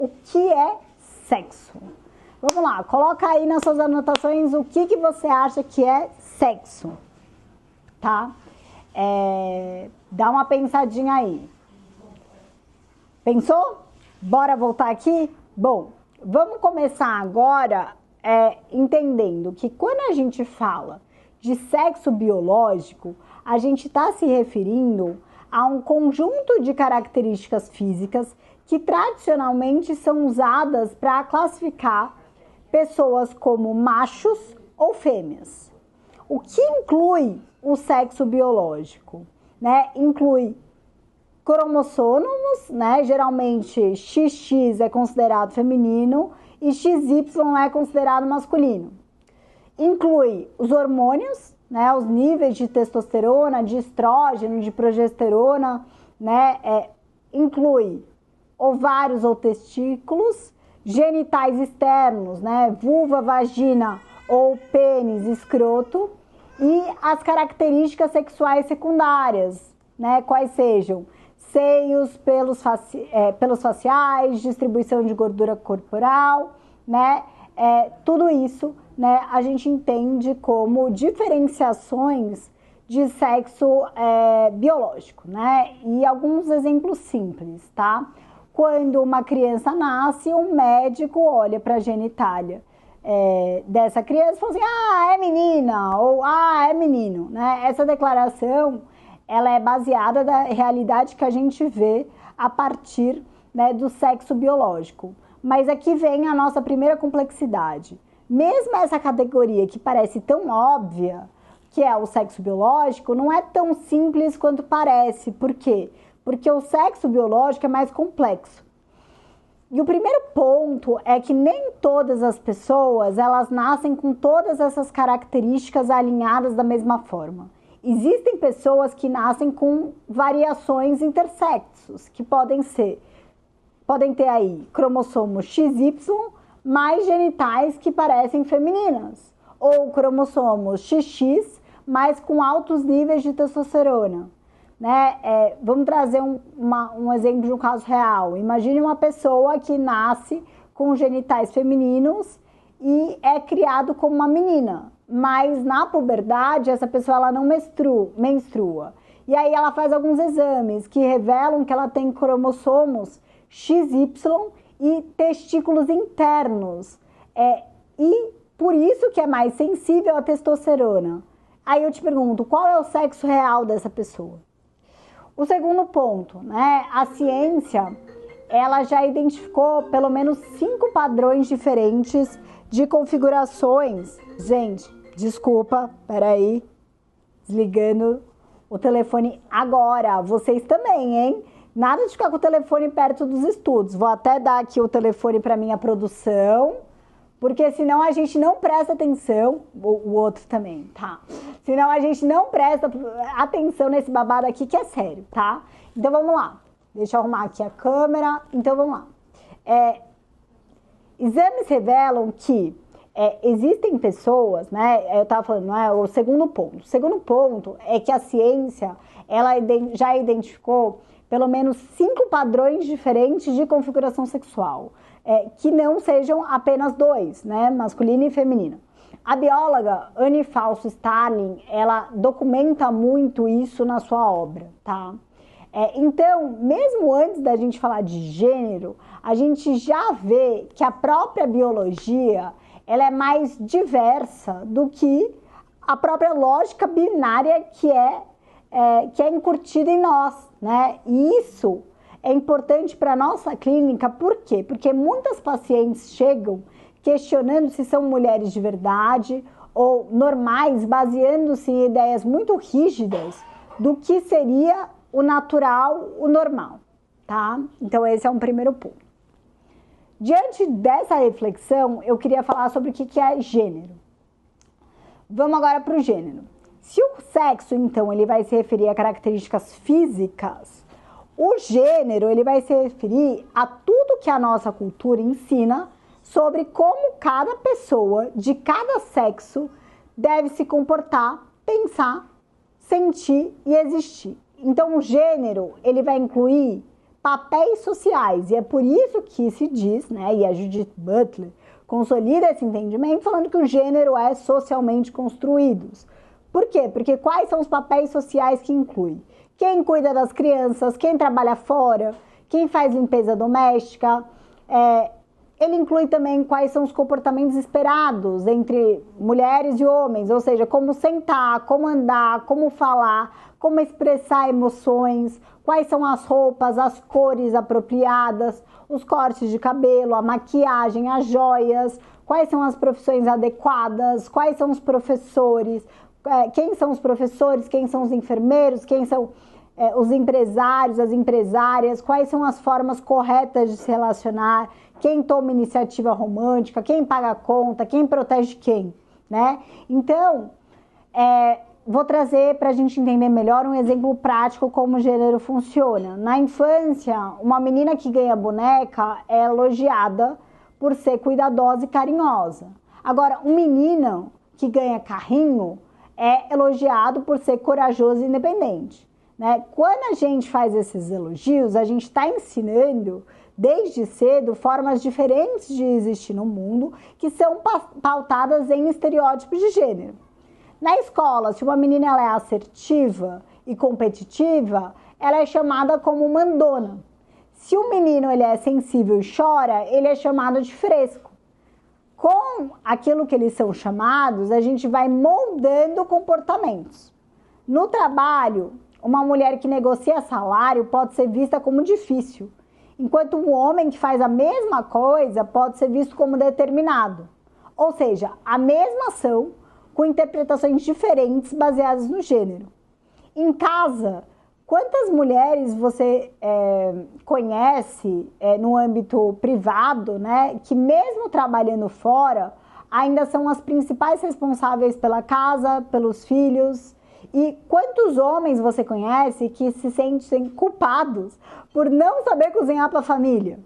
o que é sexo. Vamos lá, coloca aí nas suas anotações o que você acha que é sexo, tá? Dá uma pensadinha aí. Pensou? Bora voltar aqui? Bom, vamos começar agora entendendo que quando a gente fala de sexo biológico, a gente está se referindo a um conjunto de características físicas que tradicionalmente são usadas para classificar pessoas como machos ou fêmeas. O que inclui o sexo biológico? Inclui cromossomos, geralmente XX é considerado feminino e XY é considerado masculino. Inclui os hormônios, os níveis de testosterona, de estrógeno, de progesterona, inclui ovários ou testículos, genitais externos, vulva, vagina ou pênis, escroto, e as características sexuais secundárias, quais sejam seios, pelos faciais, distribuição de gordura corporal, tudo isso, a gente entende como diferenciações de sexo biológico, E alguns exemplos simples, tá? Quando uma criança nasce, um médico olha para a genitália dessa criança e fala assim, é menina, ou é menino, Essa declaração, ela é baseada na realidade que a gente vê a partir do sexo biológico. Mas aqui vem a nossa primeira complexidade. Mesmo essa categoria que parece tão óbvia, que é o sexo biológico, não é tão simples quanto parece. Por quê? Porque o sexo biológico é mais complexo. E o primeiro ponto é que nem todas as pessoas, elas nascem com todas essas características alinhadas da mesma forma. Existem pessoas que nascem com variações intersexos, que podem ter aí cromossomo XY mais genitais que parecem femininas, ou cromossomo XX, mas com altos níveis de testosterona. Vamos trazer um exemplo de um caso real. Imagine uma pessoa que nasce com genitais femininos e é criado como uma menina, mas na puberdade essa pessoa ela não menstrua. E aí ela faz alguns exames que revelam que ela tem cromossomos XY e testículos internos. E por isso que é mais sensível à testosterona. Aí eu te pergunto, qual é o sexo real dessa pessoa? O segundo ponto, a ciência, ela já identificou pelo menos 5 padrões diferentes de configurações. Gente, desculpa, peraí, desligando o telefone agora. Vocês também, hein? Nada de ficar com o telefone perto dos estudos. Vou até dar aqui o telefone para minha produção, porque senão a gente não presta atenção, o outro também, tá? Senão a gente não presta atenção nesse babado aqui que é sério, tá? Então vamos lá. Deixa eu arrumar aqui a câmera. Então vamos lá. Exames revelam que existem pessoas, eu estava falando, o segundo ponto. O segundo ponto é que a ciência, ela já identificou pelo menos 5 padrões diferentes de configuração sexual, que não sejam apenas 2, masculino e feminino. A bióloga Annie Fausto Starling, ela documenta muito isso na sua obra, tá? Então, mesmo antes da gente falar de gênero, a gente já vê que a própria biologia, ela é mais diversa do que a própria lógica binária que é incutida em nós, E isso é importante para a nossa clínica, por quê? Porque muitas pacientes chegam questionando se são mulheres de verdade ou normais, baseando-se em ideias muito rígidas do que seria o natural, o normal, tá? Então esse é um primeiro ponto. Diante dessa reflexão, eu queria falar sobre o que é gênero. Vamos agora para o gênero. Se o sexo, então, ele vai se referir a características físicas, o gênero, ele vai se referir a tudo que a nossa cultura ensina sobre como cada pessoa de cada sexo deve se comportar, pensar, sentir e existir. Então, o gênero, ele vai incluir papéis sociais. E é por isso que se diz, né, e a Judith Butler consolida esse entendimento falando que o gênero é socialmente construído. Por quê? Porque quais são os papéis sociais que inclui? Quem cuida das crianças, quem trabalha fora, quem faz limpeza doméstica. Ele inclui também quais são os comportamentos esperados entre mulheres e homens, ou seja, como sentar, como andar, como falar, como expressar emoções, quais são as roupas, as cores apropriadas, os cortes de cabelo, a maquiagem, as joias, quais são as profissões adequadas, quais são os professores, quem são os professores, quem são os enfermeiros, quem são os empresários, as empresárias, quais são as formas corretas de se relacionar, quem toma iniciativa romântica, quem paga a conta, quem protege quem, né? Então, vou trazer para a gente entender melhor um exemplo prático como o gênero funciona. Na infância, uma menina que ganha boneca é elogiada por ser cuidadosa e carinhosa. Agora, um menino que ganha carrinho é elogiado por ser corajoso e independente, né? Quando a gente faz esses elogios, a gente está ensinando desde cedo formas diferentes de existir no mundo que são pautadas em estereótipos de gênero. Na escola, se uma menina ela é assertiva e competitiva, ela é chamada como mandona. Se o menino ele é sensível e chora, ele é chamado de fresco. Com aquilo que eles são chamados, a gente vai moldando comportamentos. No trabalho, uma mulher que negocia salário pode ser vista como difícil, enquanto um homem que faz a mesma coisa pode ser visto como determinado. Ou seja, a mesma ação com interpretações diferentes baseadas no gênero. Em casa, quantas mulheres você conhece no âmbito privado, né, que mesmo trabalhando fora, ainda são as principais responsáveis pela casa, pelos filhos? E quantos homens você conhece que se sentem culpados por não saber cozinhar para a família?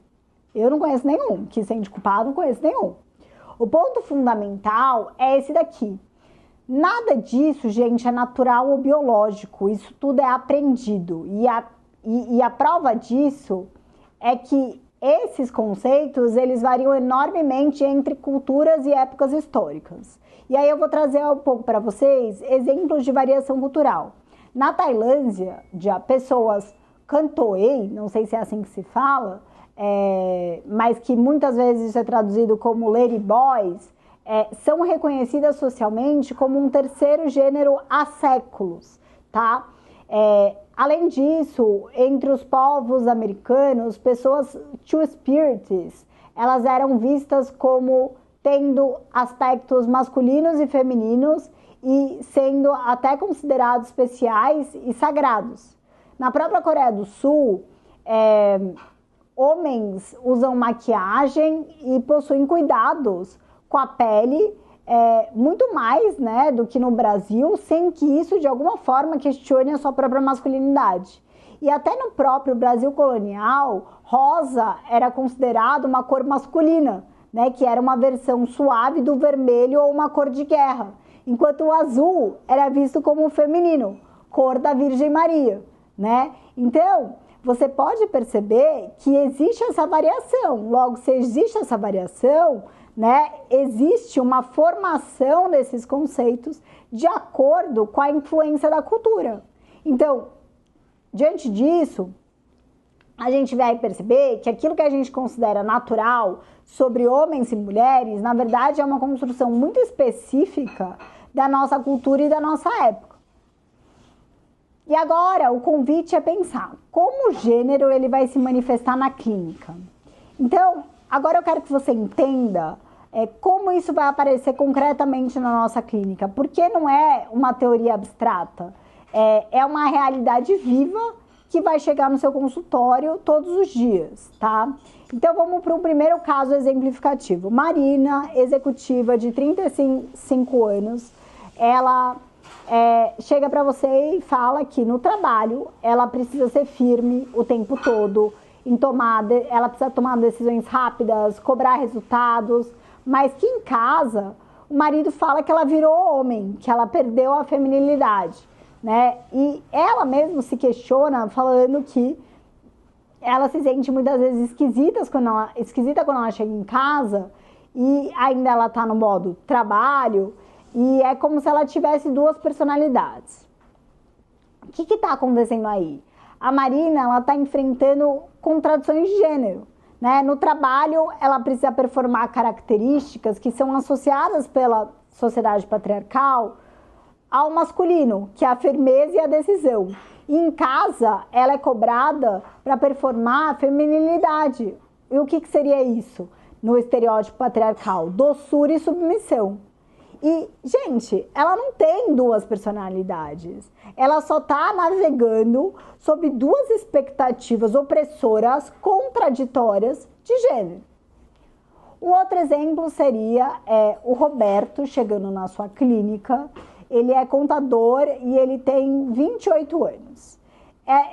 Eu não conheço nenhum. Que se sente culpado, não conheço nenhum. O ponto fundamental é esse daqui. Nada disso, gente, é natural ou biológico. Isso tudo é aprendido. E a prova disso é que esses conceitos, eles variam enormemente entre culturas e épocas históricas. E aí eu vou trazer um pouco para vocês exemplos de variação cultural. Na Tailândia, pessoas Cantoei, não sei se é assim que se fala, mas que muitas vezes isso é traduzido como ladyboys, são reconhecidas socialmente como um terceiro gênero há séculos, tá? Além disso, entre os povos americanos, pessoas two-spirites, elas eram vistas como tendo aspectos masculinos e femininos e sendo até considerados especiais e sagrados. Na própria Coreia do Sul, homens usam maquiagem e possuem cuidados com a pele muito mais, né, do que no Brasil, sem que isso de alguma forma questione a sua própria masculinidade. E até no próprio Brasil colonial, rosa era considerado uma cor masculina, né, que era uma versão suave do vermelho ou uma cor de guerra, enquanto o azul era visto como feminino, cor da Virgem Maria, né? Então, você pode perceber que existe essa variação. Logo, se existe essa variação, né, existe uma formação desses conceitos de acordo com a influência da cultura. Então, diante disso, a gente vai perceber que aquilo que a gente considera natural sobre homens e mulheres, na verdade, é uma construção muito específica da nossa cultura e da nossa época. E agora, o convite é pensar como o gênero ele vai se manifestar na clínica. Então, agora eu quero que você entenda como isso vai aparecer concretamente na nossa clínica, porque não é uma teoria abstrata, é uma realidade viva que vai chegar no seu consultório todos os dias, tá? Então, vamos para um primeiro caso exemplificativo. Marina, executiva de 35 anos, ela chega para você e fala que no trabalho ela precisa ser firme o tempo todo, ela precisa tomar decisões rápidas, cobrar resultados, mas que em casa o marido fala que ela virou homem, que ela perdeu a feminilidade, né? E ela mesma se questiona falando que ela se sente muitas vezes esquisita quando ela chega em casa e ainda ela tá no modo trabalho e é como se ela tivesse duas personalidades. O que está acontecendo aí? A Marina, ela está enfrentando contradições de gênero, né? No trabalho, ela precisa performar características que são associadas pela sociedade patriarcal ao masculino, que é a firmeza e a decisão. E em casa, ela é cobrada para performar a feminilidade. E o que seria isso no estereótipo patriarcal? Doçura e submissão. E, gente, ela não tem duas personalidades. Ela só está navegando sob duas expectativas opressoras, contraditórias de gênero. Um outro exemplo seria o Roberto chegando na sua clínica. Ele é contador e ele tem 28 anos.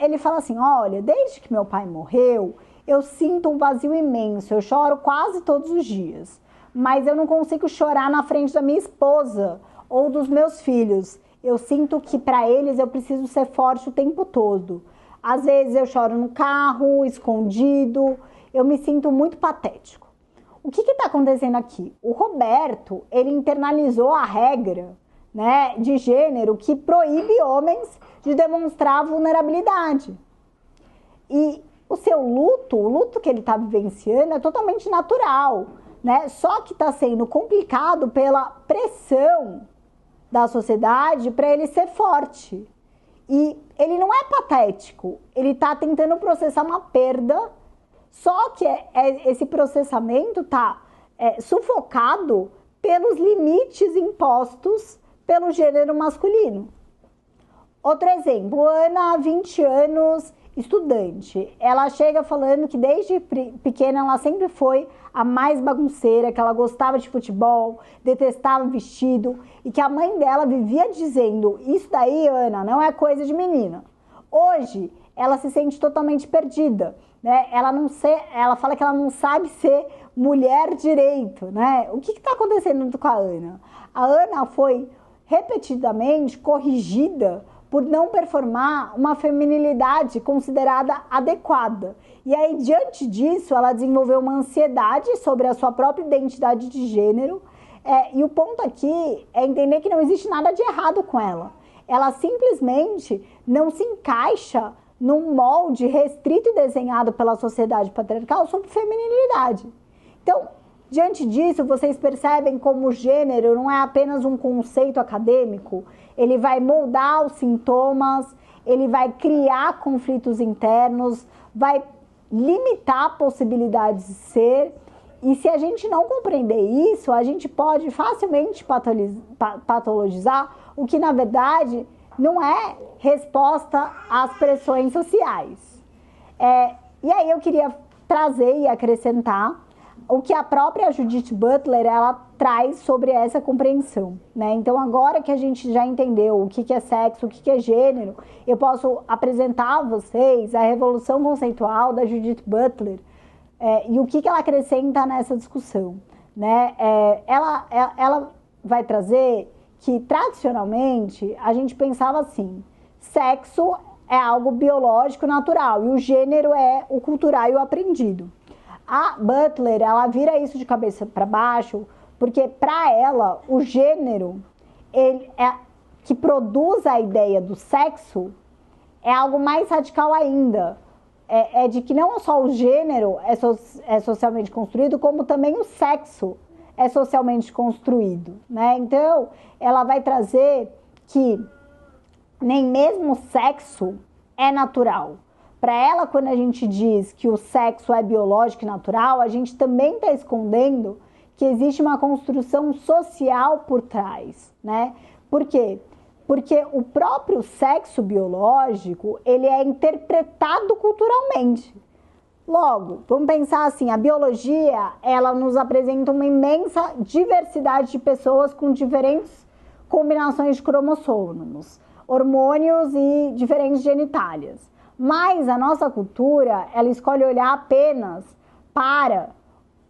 Ele fala assim, olha, desde que meu pai morreu, eu sinto um vazio imenso, eu choro quase todos os dias. Mas eu não consigo chorar na frente da minha esposa ou dos meus filhos. Eu sinto que para eles eu preciso ser forte o tempo todo. Às vezes eu choro no carro, escondido, eu me sinto muito patético. O que está acontecendo aqui? O Roberto, ele internalizou a regra, né, de gênero que proíbe homens de demonstrar vulnerabilidade. E o seu luto, o luto que ele está vivenciando é totalmente natural, né? Só que está sendo complicado pela pressão da sociedade para ele ser forte. E ele não é patético, ele está tentando processar uma perda, só que esse processamento está sufocado pelos limites impostos pelo gênero masculino. Outro exemplo, Ana, 20 anos, estudante. Ela chega falando que desde pequena ela sempre foi a mais bagunceira, que ela gostava de futebol, detestava vestido e que a mãe dela vivia dizendo, isso daí, Ana, não é coisa de menina. Hoje, ela se sente totalmente perdida, né? Ela fala que ela não sabe ser mulher direito, né? O que está acontecendo com a Ana? A Ana foi repetidamente corrigida por não performar uma feminilidade considerada adequada. E aí, diante disso, ela desenvolveu uma ansiedade sobre a sua própria identidade de gênero. E o ponto aqui é entender que não existe nada de errado com ela. Ela simplesmente não se encaixa num molde restrito e desenhado pela sociedade patriarcal sobre feminilidade. Então, diante disso, vocês percebem como o gênero não é apenas um conceito acadêmico, ele vai moldar os sintomas, ele vai criar conflitos internos, vai limitar possibilidades de ser, e se a gente não compreender isso, a gente pode facilmente patologizar o que, na verdade, não é resposta às pressões sociais. E aí eu queria trazer e acrescentar o que a própria Judith Butler, ela traz sobre essa compreensão, né? Então, agora que a gente já entendeu o que é sexo, o que é gênero, eu posso apresentar a vocês a revolução conceitual da Judith Butler e o que ela acrescenta nessa discussão, né? Ela vai trazer que, tradicionalmente, a gente pensava assim, sexo é algo biológico natural e o gênero é o cultural e o aprendido. A Butler, ela vira isso de cabeça para baixo, porque para ela, o gênero que produz a ideia do sexo é algo mais radical ainda. De que não só o gênero é socialmente construído, como também o sexo é socialmente construído, né? Então, ela vai trazer que nem mesmo o sexo é natural. Para ela, quando a gente diz que o sexo é biológico e natural, a gente também está escondendo que existe uma construção social por trás, né? Por quê? Porque o próprio sexo biológico, ele é interpretado culturalmente. Logo, vamos pensar assim, a biologia, ela nos apresenta uma imensa diversidade de pessoas com diferentes combinações de cromossomos, hormônios e diferentes genitálias. Mas a nossa cultura, ela escolhe olhar apenas para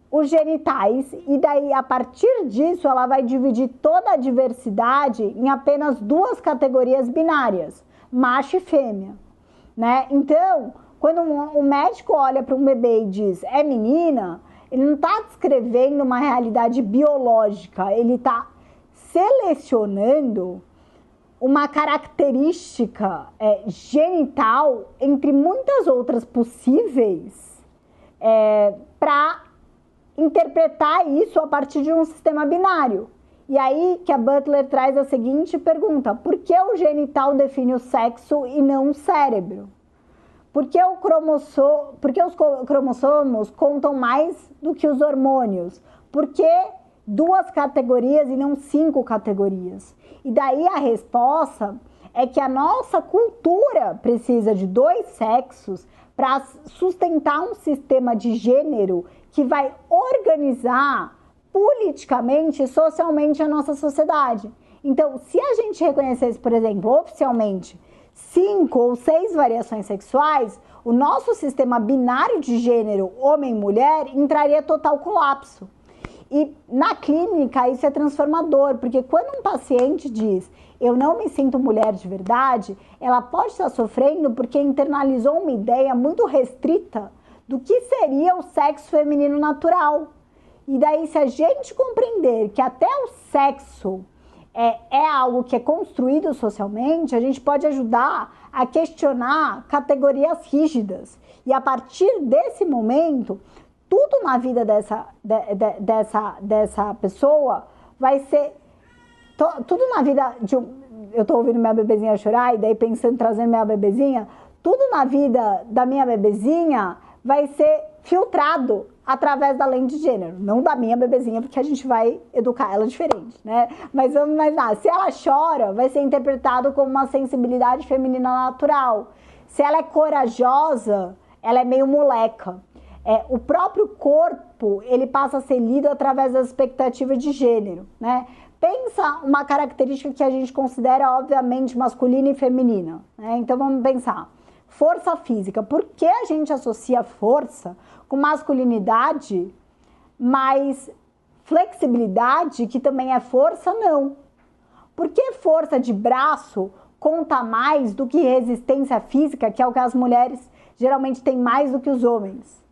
os genitais e daí, a partir disso, ela vai dividir toda a diversidade em apenas duas categorias binárias, macho e fêmea, né? Então, Quando um médico olha para um bebê e diz é menina, ele não está descrevendo uma realidade biológica, ele está selecionando uma característica genital entre muitas outras possíveis para interpretar isso a partir de um sistema binário. E aí que a Butler traz a seguinte pergunta: por que o genital define o sexo e não o cérebro? Por que os cromossomos contam mais do que os hormônios? Por que 2 categorias e não 5 categorias? E daí a resposta é que a nossa cultura precisa de 2 sexos para sustentar um sistema de gênero que vai organizar politicamente e socialmente a nossa sociedade. Então, se a gente reconhecesse, por exemplo, oficialmente 5 ou 6 variações sexuais, o nosso sistema binário de gênero homem-mulher entraria em total colapso. E na clínica isso é transformador, porque quando um paciente diz eu não me sinto mulher de verdade, ela pode estar sofrendo porque internalizou uma ideia muito restrita do que seria o sexo feminino natural. E daí, se a gente compreender que até o sexo é algo que é construído socialmente, a gente pode ajudar a questionar categorias rígidas. E a partir desse momento, tudo na vida dessa pessoa vai ser... Tudo na vida de eu tô ouvindo minha bebezinha chorar e daí pensando em trazer minha bebezinha, tudo na vida da minha bebezinha vai ser filtrado através da lente de gênero, não da minha bebezinha, porque a gente vai educar ela diferente, né? Mas vamos imaginar, se ela chora, vai ser interpretado como uma sensibilidade feminina natural. Se ela é corajosa, ela é meio moleca. O próprio corpo, ele passa a ser lido através das expectativas de gênero, né? Pensa uma característica que a gente considera, obviamente, masculina e feminina, né? Então, vamos pensar. Força física. Por que a gente associa força com masculinidade, mas flexibilidade, que também é força, não? Por que força de braço conta mais do que resistência física, que é o que as mulheres geralmente têm mais do que os homens?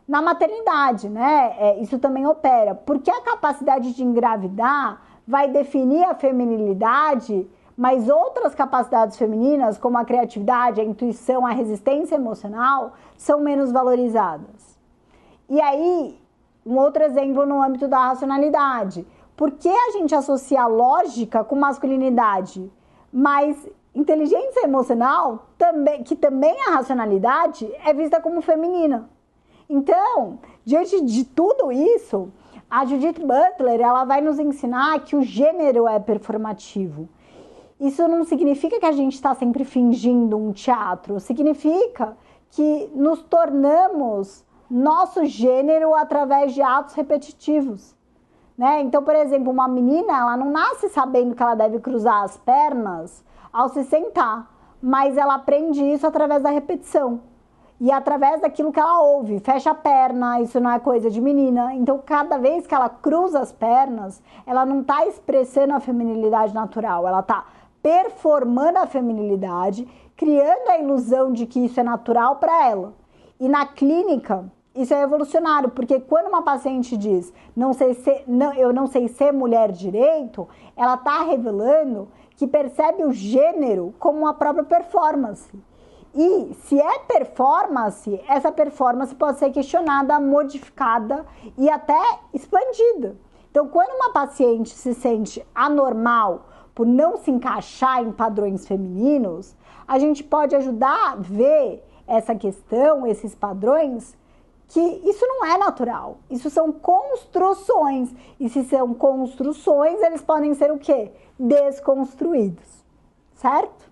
Na maternidade, né? Isso também opera. Porque a capacidade de engravidar vai definir a feminilidade, mas outras capacidades femininas, como a criatividade, a intuição, a resistência emocional, são menos valorizadas. E aí, um outro exemplo no âmbito da racionalidade. Por que a gente associa lógica com masculinidade? Mas inteligência emocional, que também é racionalidade, é vista como feminina. Então, diante de tudo isso, a Judith Butler, ela vai nos ensinar que o gênero é performativo. Isso não significa que a gente está sempre fingindo um teatro, significa que nos tornamos nosso gênero através de atos repetitivos, né? Então, por exemplo, uma menina, ela não nasce sabendo que ela deve cruzar as pernas ao se sentar, mas ela aprende isso através da repetição e através daquilo que ela ouve. Fecha a perna, isso não é coisa de menina. Então, cada vez que ela cruza as pernas, ela não está expressando a feminilidade natural, ela está performando a feminilidade, criando a ilusão de que isso é natural para ela. E na clínica, isso é evolucionário, porque quando uma paciente diz eu não sei ser mulher direito, ela está revelando que percebe o gênero como a própria performance. E se é performance, essa performance pode ser questionada, modificada e até expandida. Então, quando uma paciente se sente anormal por não se encaixar em padrões femininos, a gente pode ajudar a ver essa questão, esses padrões, que isso não é natural. Isso são construções. E se são construções, eles podem ser o quê? Desconstruídos. Certo?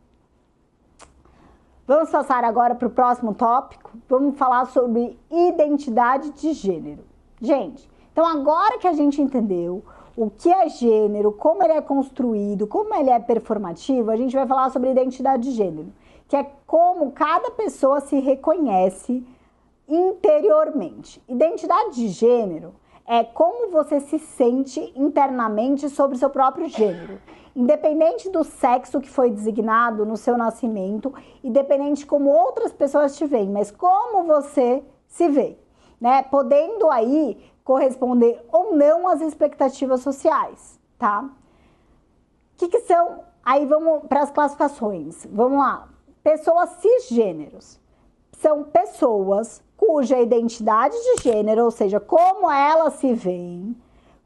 Vamos passar agora para o próximo tópico. Vamos falar sobre identidade de gênero. Gente, então agora que a gente entendeu o que é gênero, como ele é construído, como ele é performativo, a gente vai falar sobre identidade de gênero, que é como cada pessoa se reconhece interiormente. Identidade de gênero é como você se sente internamente sobre seu próprio gênero, independente do sexo que foi designado no seu nascimento, independente de como outras pessoas te veem, mas como você se vê, né? Podendo aí corresponder ou não às expectativas sociais, tá? O que são? Aí vamos para as classificações. Vamos lá. Pessoas cisgêneros são pessoas cuja identidade de gênero, ou seja, como elas se veem,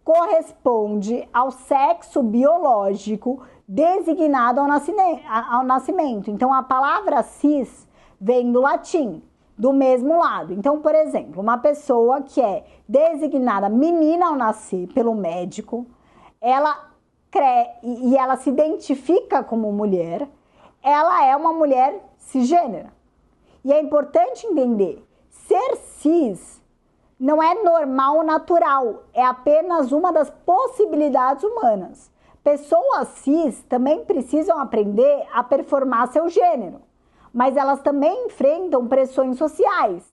corresponde ao sexo biológico designado ao nascimento. Então, a palavra cis vem do latim, do mesmo lado. Então, por exemplo, uma pessoa que é designada menina ao nascer pelo médico, ela se identifica como mulher, ela é uma mulher cisgênera. E é importante entender, ser cis não é normal ou natural, é apenas uma das possibilidades humanas. Pessoas cis também precisam aprender a performar seu gênero, mas elas também enfrentam pressões sociais.